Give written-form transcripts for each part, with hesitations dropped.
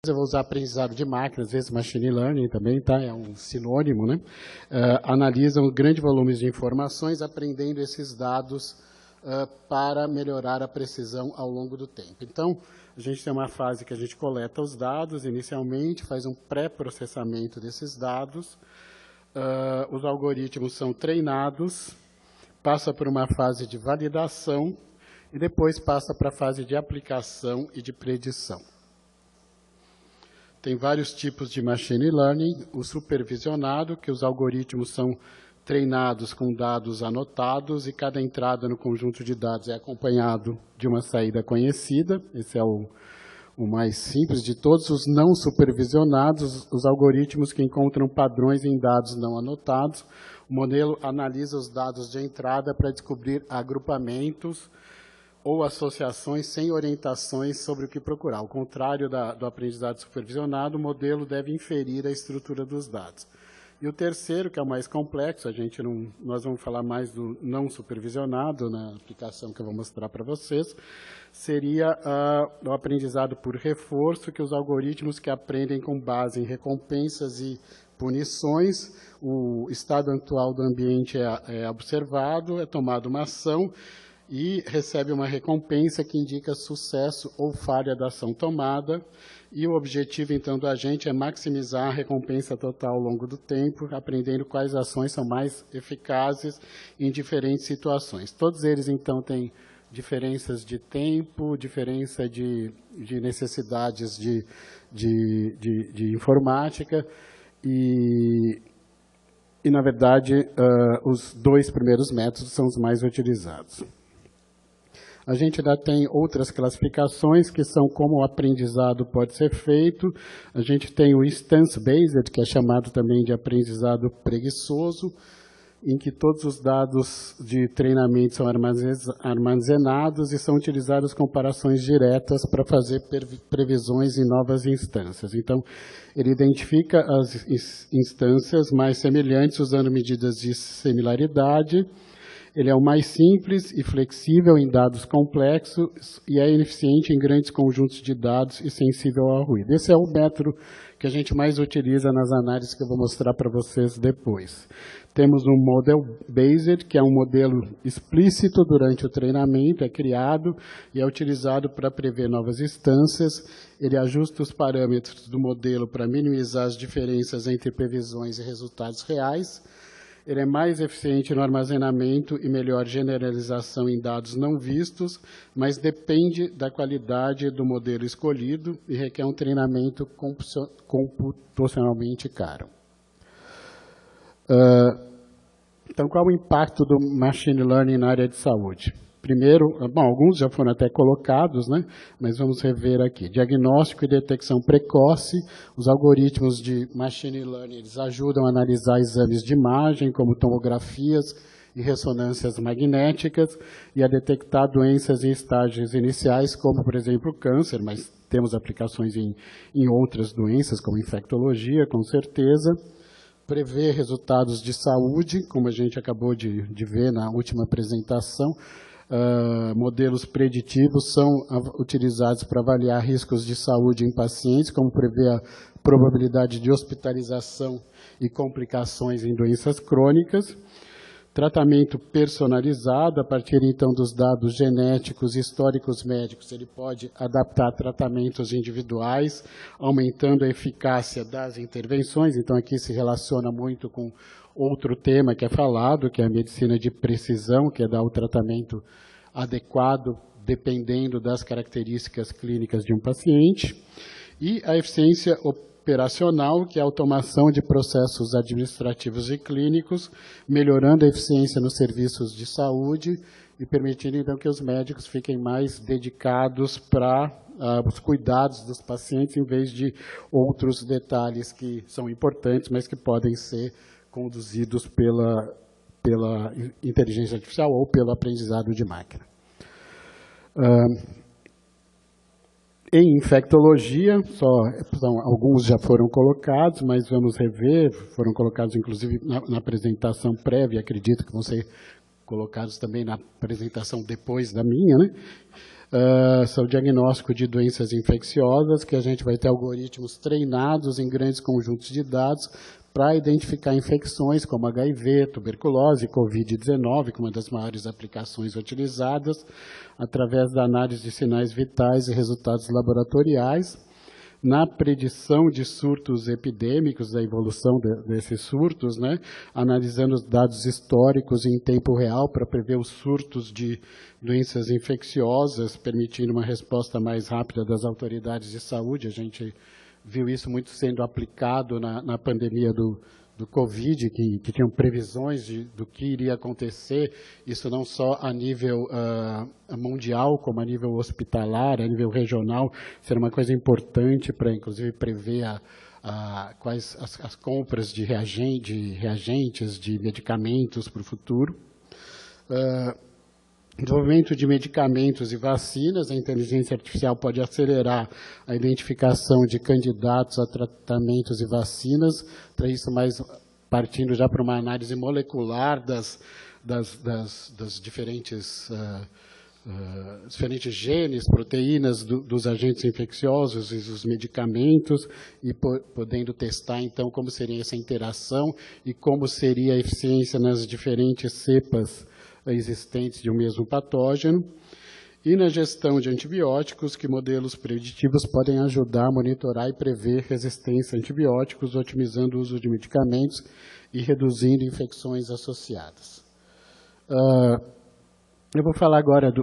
eu vou usar aprendizado de máquina, às vezes machine learning também, tá? É um sinônimo, né? Analisam grandes volumes de informações, aprendendo esses dados para melhorar a precisão ao longo do tempo. Então, a gente tem uma fase que a gente coleta os dados inicialmente, faz um pré-processamento desses dados, os algoritmos são treinados, passa por uma fase de validação e depois passa para a fase de aplicação e de predição. Tem vários tipos de machine learning, o supervisionado, que os algoritmos são treinados com dados anotados e cada entrada no conjunto de dados é acompanhado de uma saída conhecida. Esse é o mais simples de todos. Os não supervisionados, os algoritmos que encontram padrões em dados não anotados. O modelo analisa os dados de entrada para descobrir agrupamentos ou associações sem orientações sobre o que procurar. Ao contrário do aprendizado supervisionado, o modelo deve inferir a estrutura dos dados. E o terceiro, que é o mais complexo, nós vamos falar mais do não supervisionado na aplicação que eu vou mostrar para vocês, seria o aprendizado por reforço, que os algoritmos que aprendem com base em recompensas e punições, o estado atual do ambiente é observado, é tomada uma ação e recebe uma recompensa que indica sucesso ou falha da ação tomada. E o objetivo, então, do agente é maximizar a recompensa total ao longo do tempo, aprendendo quais ações são mais eficazes em diferentes situações. Todos eles, então, têm diferenças de tempo, diferença de necessidades de informática e, na verdade, os dois primeiros métodos são os mais utilizados. A gente ainda tem outras classificações, que são como o aprendizado pode ser feito. A gente tem o instance-based, que é chamado também de aprendizado preguiçoso, em que todos os dados de treinamento são armazenados e são utilizadas comparações diretas para fazer previsões em novas instâncias. Então, ele identifica as instâncias mais semelhantes usando medidas de similaridade. Ele é o mais simples e flexível em dados complexos e é eficiente em grandes conjuntos de dados e sensível ao ruído. Esse é o método que a gente mais utiliza nas análises que eu vou mostrar para vocês depois. Temos um model-based, que é um modelo explícito durante o treinamento, é criado e é utilizado para prever novas instâncias. Ele ajusta os parâmetros do modelo para minimizar as diferenças entre previsões e resultados reais. Ele é mais eficiente no armazenamento e melhor generalização em dados não vistos, mas depende da qualidade do modelo escolhido e requer um treinamento computacionalmente caro. Então, qual o impacto do machine learning na área de saúde? Primeiro, bom, alguns já foram até colocados, né? Mas vamos rever aqui. Diagnóstico e detecção precoce. Os algoritmos de machine learning eles ajudam a analisar exames de imagem, como tomografias e ressonâncias magnéticas, e a detectar doenças em estágios iniciais, como, por exemplo, o câncer, mas temos aplicações em outras doenças, como infectologia, com certeza. Prever resultados de saúde, como a gente acabou de ver na última apresentação. Modelos preditivos são utilizados para avaliar riscos de saúde em pacientes, como prever a probabilidade de hospitalização e complicações em doenças crônicas. Tratamento personalizado, a partir então dos dados genéticos e históricos médicos, ele pode adaptar tratamentos individuais, aumentando a eficácia das intervenções. Então, aqui se relaciona muito com outro tema que é falado, que é a medicina de precisão, que é dar o tratamento adequado, dependendo das características clínicas de um paciente. E a eficiência operacional, que é a automação de processos administrativos e clínicos, melhorando a eficiência nos serviços de saúde e permitindo, então, que os médicos fiquem mais dedicados para os cuidados dos pacientes, em vez de outros detalhes que são importantes, mas que podem ser conduzidos pela inteligência artificial ou pelo aprendizado de máquina. Em infectologia, alguns já foram colocados, mas vamos rever, foram colocados inclusive na apresentação prévia, acredito que vão ser colocados também na apresentação depois da minha, né? São o diagnóstico de doenças infecciosas, que a gente vai ter algoritmos treinados em grandes conjuntos de dados para identificar infecções como HIV, tuberculose, Covid-19, que é uma das maiores aplicações utilizadas, através da análise de sinais vitais e resultados laboratoriais, na predição de surtos epidêmicos, da evolução desses surtos, né, analisando os dados históricos em tempo real para prever os surtos de doenças infecciosas, permitindo uma resposta mais rápida das autoridades de saúde. A gente viu isso muito sendo aplicado na pandemia do Covid, que tinham previsões do que iria acontecer, isso não só a nível mundial, como a nível hospitalar, a nível regional. Isso era uma coisa importante para, inclusive, prever quais as compras de reagentes, de medicamentos para o futuro. Desenvolvimento de medicamentos e vacinas, a inteligência artificial pode acelerar a identificação de candidatos a tratamentos e vacinas, para isso mais partindo já para uma análise molecular das diferentes genes, proteínas dos agentes infecciosos e dos medicamentos, e podendo testar, então, como seria essa interação e como seria a eficiência nas diferentes cepas existentes de um mesmo patógeno, e na gestão de antibióticos, que modelos preditivos podem ajudar a monitorar e prever resistência a antibióticos, otimizando o uso de medicamentos e reduzindo infecções associadas. Eu vou falar agora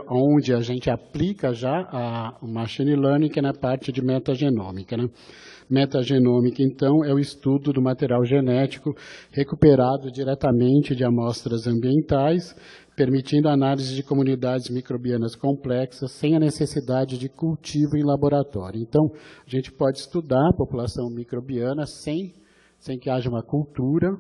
onde a gente aplica já o machine learning, que é na parte de metagenômica, né? Metagenômica, então, é o estudo do material genético recuperado diretamente de amostras ambientais, permitindo a análise de comunidades microbianas complexas sem a necessidade de cultivo em laboratório. Então, a gente pode estudar a população microbiana sem que haja uma cultura.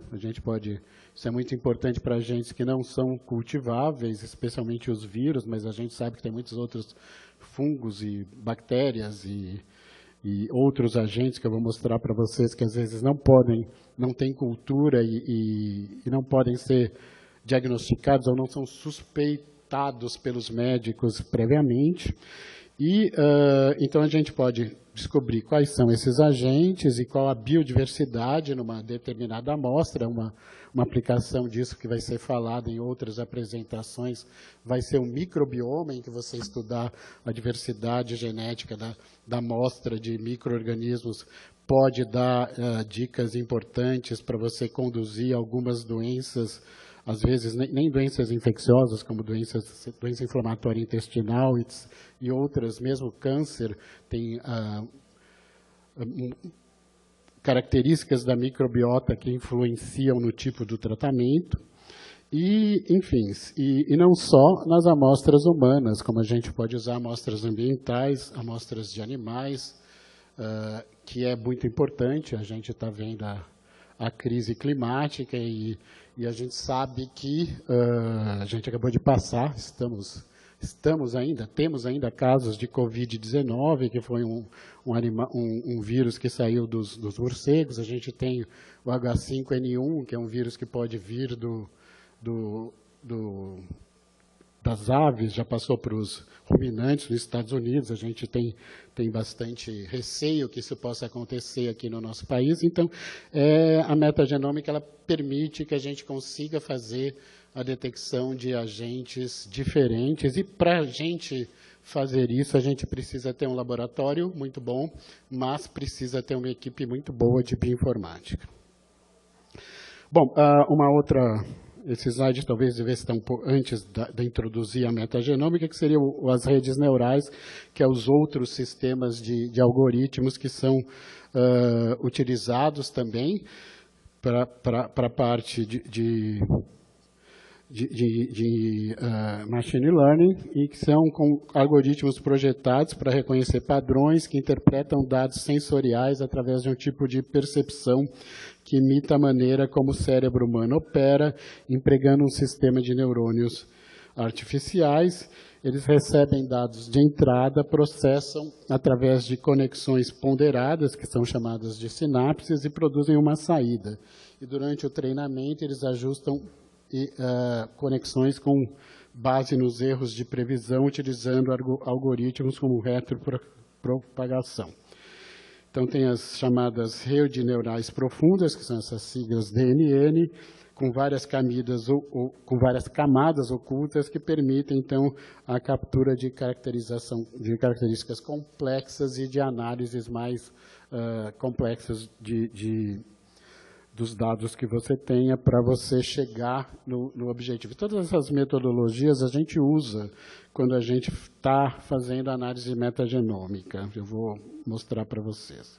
Isso é muito importante para agentes que não são cultiváveis, especialmente os vírus, mas a gente sabe que tem muitos outros fungos e bactérias e outros agentes que eu vou mostrar para vocês, que às vezes não têm cultura e não podem ser diagnosticados ou não são suspeitados pelos médicos previamente. Então, a gente pode descobrir quais são esses agentes e qual a biodiversidade numa determinada amostra. Uma aplicação disso que vai ser falada em outras apresentações vai ser o microbioma, em que você estudar a diversidade genética da amostra de micro-organismos pode dar dicas importantes para você conduzir algumas doenças, às vezes nem doenças infecciosas, como doença inflamatória intestinal e outras, mesmo câncer, tem características da microbiota que influenciam no tipo do tratamento. Enfim, e não só nas amostras humanas, como a gente pode usar amostras ambientais, amostras de animais, que é muito importante. A gente está vendo a crise climática e a gente sabe que a gente acabou de passar, temos ainda casos de Covid-19, que foi um vírus que saiu dos morcegos. A gente tem o H5N1, que é um vírus que pode vir das aves, já passou para os ruminantes nos Estados Unidos. A gente tem bastante receio que isso possa acontecer aqui no nosso país. Então, a metagenômica ela permite que a gente consiga fazer a detecção de agentes diferentes, e para a gente fazer isso, a gente precisa ter um laboratório muito bom, mas precisa ter uma equipe muito boa de bioinformática. Bom, esse slide talvez devesse estar um pouco antes de introduzir a metagenômica, que seriam as redes neurais, que é os outros sistemas de algoritmos que são utilizados também para a parte de machine learning, e que são com algoritmos projetados para reconhecer padrões que interpretam dados sensoriais através de um tipo de percepção que imita a maneira como o cérebro humano opera, empregando um sistema de neurônios artificiais. Eles recebem dados de entrada, processam através de conexões ponderadas, que são chamadas de sinapses, e produzem uma saída. E durante o treinamento, eles ajustam conexões com base nos erros de previsão, utilizando algoritmos como retropropagação. Então, tem as chamadas redes neurais profundas, que são essas siglas DNN, com várias camadas ocultas que permitem, então, a captura de características complexas e de análises mais complexas dos dados que você tenha para você chegar no objetivo. Todas essas metodologias a gente usa quando a gente está fazendo análise metagenômica. Eu vou mostrar para vocês.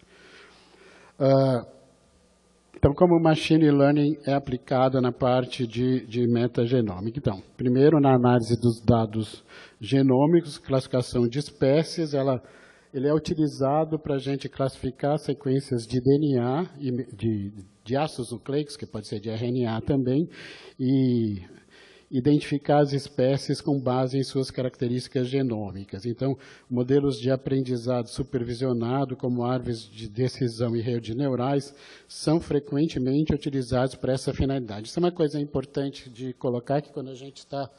Então, como o Machine Learning é aplicado na parte de metagenômica? Então, primeiro, na análise dos dados genômicos, classificação de espécies, ele é utilizado para a gente classificar sequências de DNA, de ácidos nucleicos, que pode ser de RNA também, e identificar as espécies com base em suas características genômicas. Então, modelos de aprendizado supervisionado, como árvores de decisão e redes neurais, são frequentemente utilizados para essa finalidade. Isso é uma coisa importante de colocar, que quando a gente está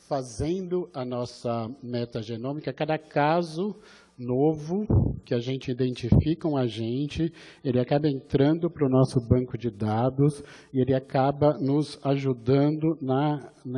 fazendo a nossa metagenômica, cada caso novo que a gente identifica um agente, ele acaba entrando para o nosso banco de dados e ele acaba nos ajudando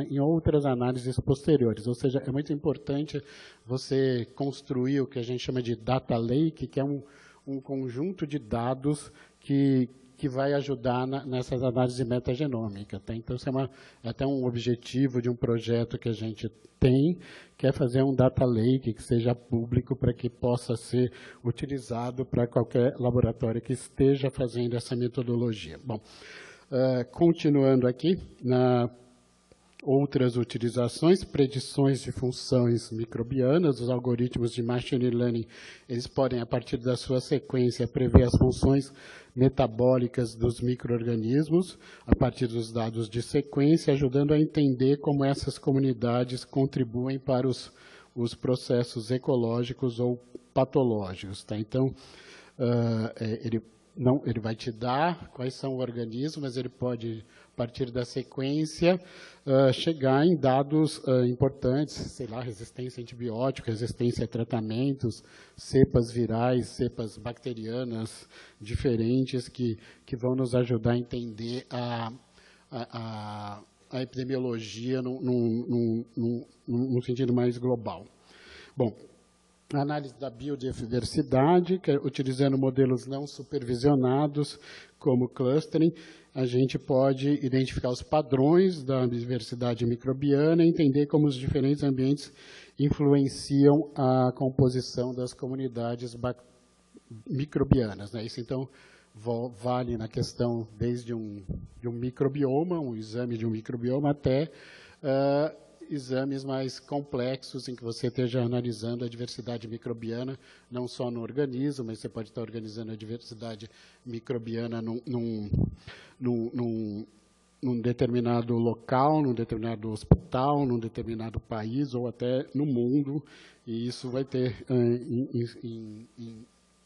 em outras análises posteriores. Ou seja, é muito importante você construir o que a gente chama de data lake, que é um conjunto de dados que vai ajudar nessas análises metagenômicas. Tá? Então, isso é até um objetivo de um projeto que a gente tem, que é fazer um data lake que seja público para que possa ser utilizado para qualquer laboratório que esteja fazendo essa metodologia. Bom, continuando aqui, outras utilizações, predições de funções microbianas, os algoritmos de machine learning, eles podem, a partir da sua sequência, prever as funções metabólicas dos micro-organismos, a partir dos dados de sequência, ajudando a entender como essas comunidades contribuem para os processos ecológicos ou patológicos. Tá? Então, ele vai te dar quais são os organismos, mas ele pode, a partir da sequência, chegar em dados importantes, sei lá, resistência a antibiótico, resistência a tratamentos, cepas virais, cepas bacterianas diferentes que vão nos ajudar a entender a epidemiologia num sentido mais global. Bom, a análise da biodiversidade, que é utilizando modelos não supervisionados, como clustering, a gente pode identificar os padrões da diversidade microbiana e entender como os diferentes ambientes influenciam a composição das comunidades microbianas. Né? Isso, então, vale na questão desde um microbioma, um exame de um microbioma, até exames mais complexos em que você esteja analisando a diversidade microbiana, não só no organismo, mas você pode estar organizando a diversidade microbiana num determinado local, num determinado hospital, num determinado país ou até no mundo, e isso vai ter em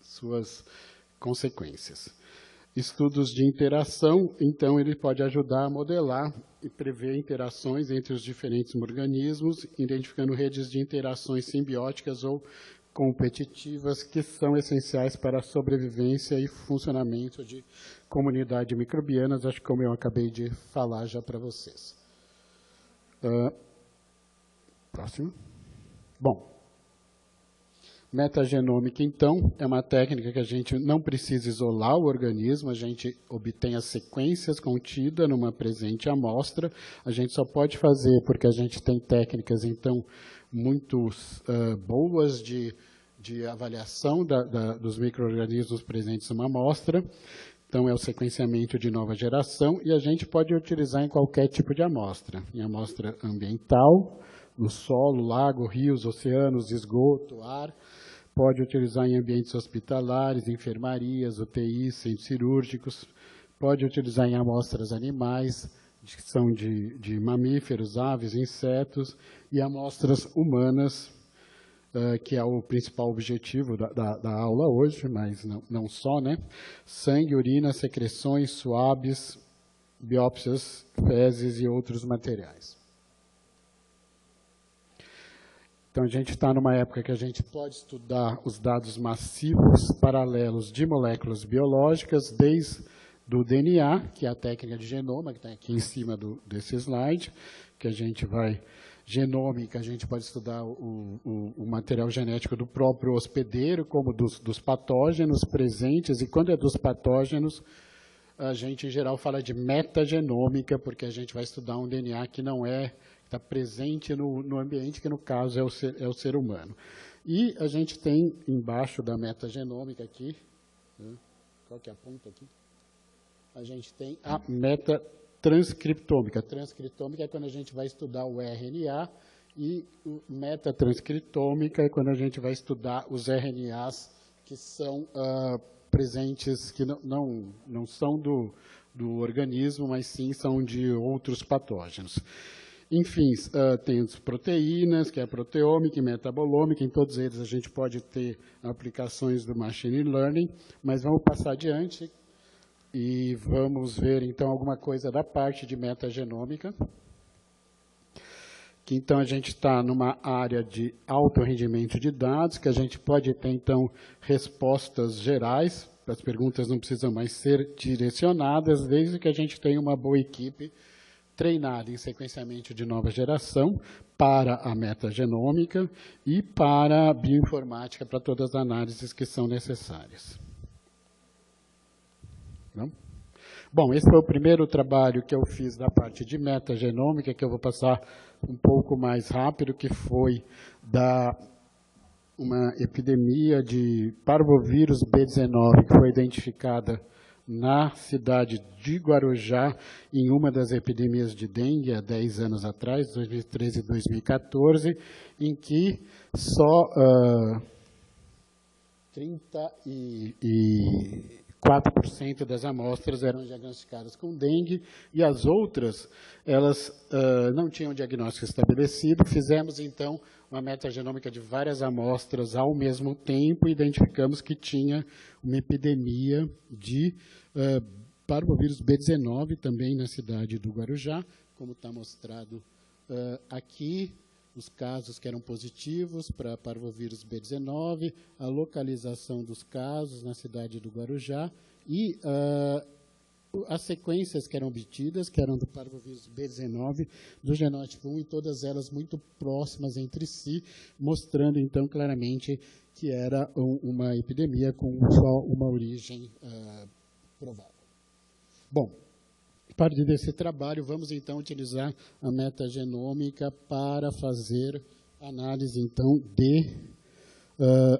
suas consequências. Estudos de interação, então, ele pode ajudar a modelar e prever interações entre os diferentes organismos, identificando redes de interações simbióticas ou competitivas que são essenciais para a sobrevivência e funcionamento de comunidades microbianas, acho que como eu acabei de falar já para vocês. Próximo. Bom. Metagenômica, então, é uma técnica que a gente não precisa isolar o organismo, a gente obtém as sequências contidas numa presente amostra, a gente só pode fazer porque a gente tem técnicas, então, muito boas de avaliação dos micro-organismos presentes numa amostra, então é o sequenciamento de nova geração, e a gente pode utilizar em qualquer tipo de amostra, em amostra ambiental, no solo, lago, rios, oceanos, esgoto, ar, pode utilizar em ambientes hospitalares, enfermarias, UTIs, centros cirúrgicos, pode utilizar em amostras animais, que são de mamíferos, aves, insetos, e amostras humanas, que é o principal objetivo da aula hoje, mas não só, né? Sangue, urina, secreções, suaves, biópsias, fezes e outros materiais. Então, a gente está numa época que a gente pode estudar os dados massivos paralelos de moléculas biológicas, desde do DNA, que é a técnica de genoma, que está aqui em cima desse slide, que a gente vai... genômica, a gente pode estudar o material genético do próprio hospedeiro, como dos patógenos presentes, e quando é dos patógenos, a gente, em geral, fala de metagenômica, porque a gente vai estudar um DNA que não está presente no ambiente, que no caso é o ser humano. E a gente tem, embaixo da metagenômica aqui, qual que é a ponta aqui? A gente tem a metatranscriptômica. Transcriptômica é quando a gente vai estudar o RNA, e metatranscriptômica é quando a gente vai estudar os RNAs que são presentes, que não são do organismo, mas sim são de outros patógenos. Enfim, tem as proteínas, que é a proteômica e metabolômica, em todos eles a gente pode ter aplicações do machine learning, mas vamos passar adiante e vamos ver, então, alguma coisa da parte de metagenômica, que, então, a gente está numa área de alto rendimento de dados, que a gente pode ter, então, respostas gerais, as perguntas não precisam mais ser direcionadas, desde que a gente tenha uma boa equipe treinada em sequenciamento de nova geração para a metagenômica e para a bioinformática, para todas as análises que são necessárias. Não? Bom, esse foi o primeiro trabalho que eu fiz da parte de metagenômica, que eu vou passar um pouco mais rápido, que foi uma epidemia de parvovírus B19, que foi identificada na cidade de Guarujá, em uma das epidemias de dengue, há 10 anos atrás, 2013 e 2014, em que só 34% das amostras eram diagnosticadas com dengue, e as outras, elas não tinham diagnóstico estabelecido. Fizemos, então, uma metagenômica de várias amostras ao mesmo tempo e identificamos que tinha uma epidemia de parvovírus B19, também na cidade do Guarujá, como está mostrado aqui, os casos que eram positivos para parvovírus B19, a localização dos casos na cidade do Guarujá e as sequências que eram obtidas, que eram do parvovírus B19, do genótipo 1, e todas elas muito próximas entre si, mostrando, então, claramente que era uma epidemia com só uma origem provável. Bom, a partir desse trabalho, vamos, então, utilizar a metagenômica para fazer análise, então, de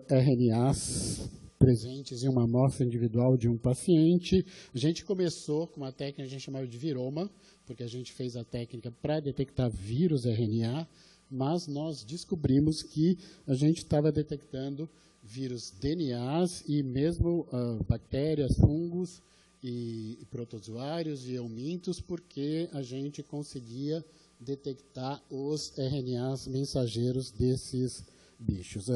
RNAs presentes em uma amostra individual de um paciente. A gente começou com uma técnica que a gente chamava de viroma, porque a gente fez a técnica para detectar vírus RNA, mas nós descobrimos que a gente estava detectando vírus DNAs e mesmo bactérias, fungos e protozoários e eumintos, porque a gente conseguia detectar os RNAs mensageiros desses bichos.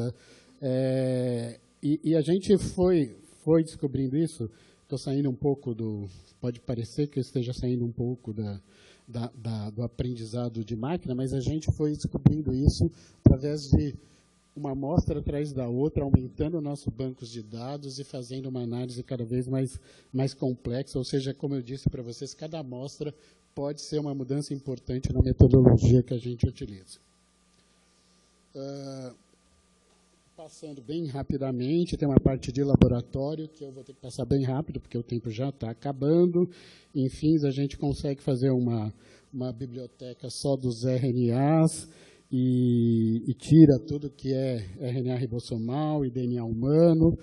E a gente foi descobrindo isso. Estou saindo um pouco pode parecer que eu esteja saindo um pouco do aprendizado de máquina, mas a gente foi descobrindo isso através de uma amostra atrás da outra, aumentando o nosso banco de dados e fazendo uma análise cada vez mais complexa. Ou seja, como eu disse para vocês, cada amostra pode ser uma mudança importante na metodologia que a gente utiliza. Passando bem rapidamente, tem uma parte de laboratório que eu vou ter que passar bem rápido, porque o tempo já está acabando. Enfim, a gente consegue fazer uma biblioteca só dos RNAs e tira tudo que é RNA ribossomal e DNA humano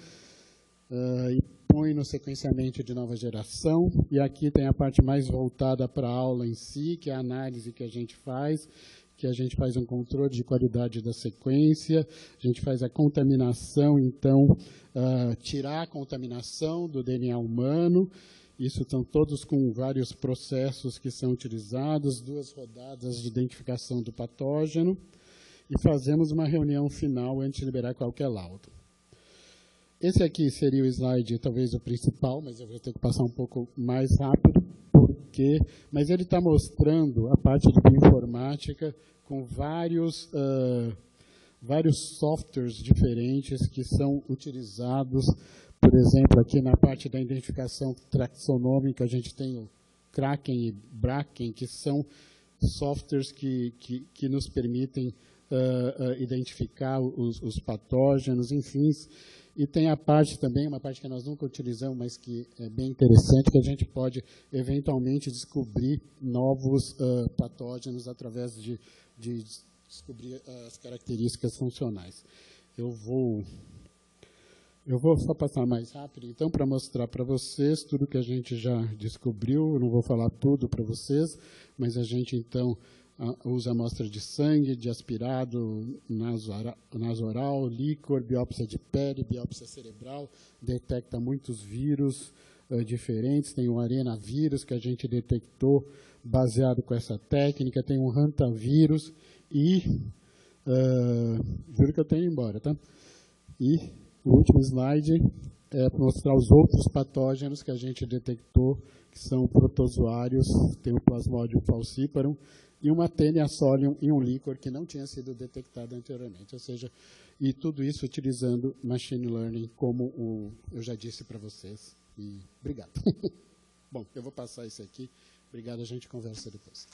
e põe no sequenciamento de nova geração. E aqui tem a parte mais voltada para a aula em si, que é a análise que a gente faz um controle de qualidade da sequência, a gente faz a contaminação, então, tirar a contaminação do DNA humano. Isso estão todos com vários processos que são utilizados, 2 rodadas de identificação do patógeno, e fazemos uma reunião final antes de liberar qualquer laudo. Esse aqui seria o slide, talvez, o principal, mas eu vou ter que passar um pouco mais rápido, mas ele está mostrando a parte de bioinformática com vários vários softwares diferentes que são utilizados. Por exemplo, aqui na parte da identificação taxonômica, a gente tem o Kraken e Braken, que são softwares que nos permitem identificar os patógenos, enfim. E tem a parte também, uma parte que nós nunca utilizamos, mas que é bem interessante, que a gente pode, eventualmente, descobrir novos patógenos através de descobrir as características funcionais. Eu vou só passar mais rápido, então, para mostrar para vocês tudo que a gente já descobriu. Eu não vou falar tudo para vocês, mas a gente, então, usa amostra de sangue, de aspirado, nasoral, líquor, biópsia de pele, biópsia cerebral, detecta muitos vírus diferentes. Tem o arenavírus, que a gente detectou baseado com essa técnica, tem o hantavírus e... juro que eu tenho ido embora, tá? E o último slide é para mostrar os outros patógenos que a gente detectou, que são protozoários, tem o Plasmodium falciparum, e uma Taenia solium e um líquor que não tinha sido detectado anteriormente. Ou seja, e tudo isso utilizando machine learning, como eu já disse para vocês. E obrigado. Bom, eu vou passar isso aqui. Obrigado, a gente conversa depois.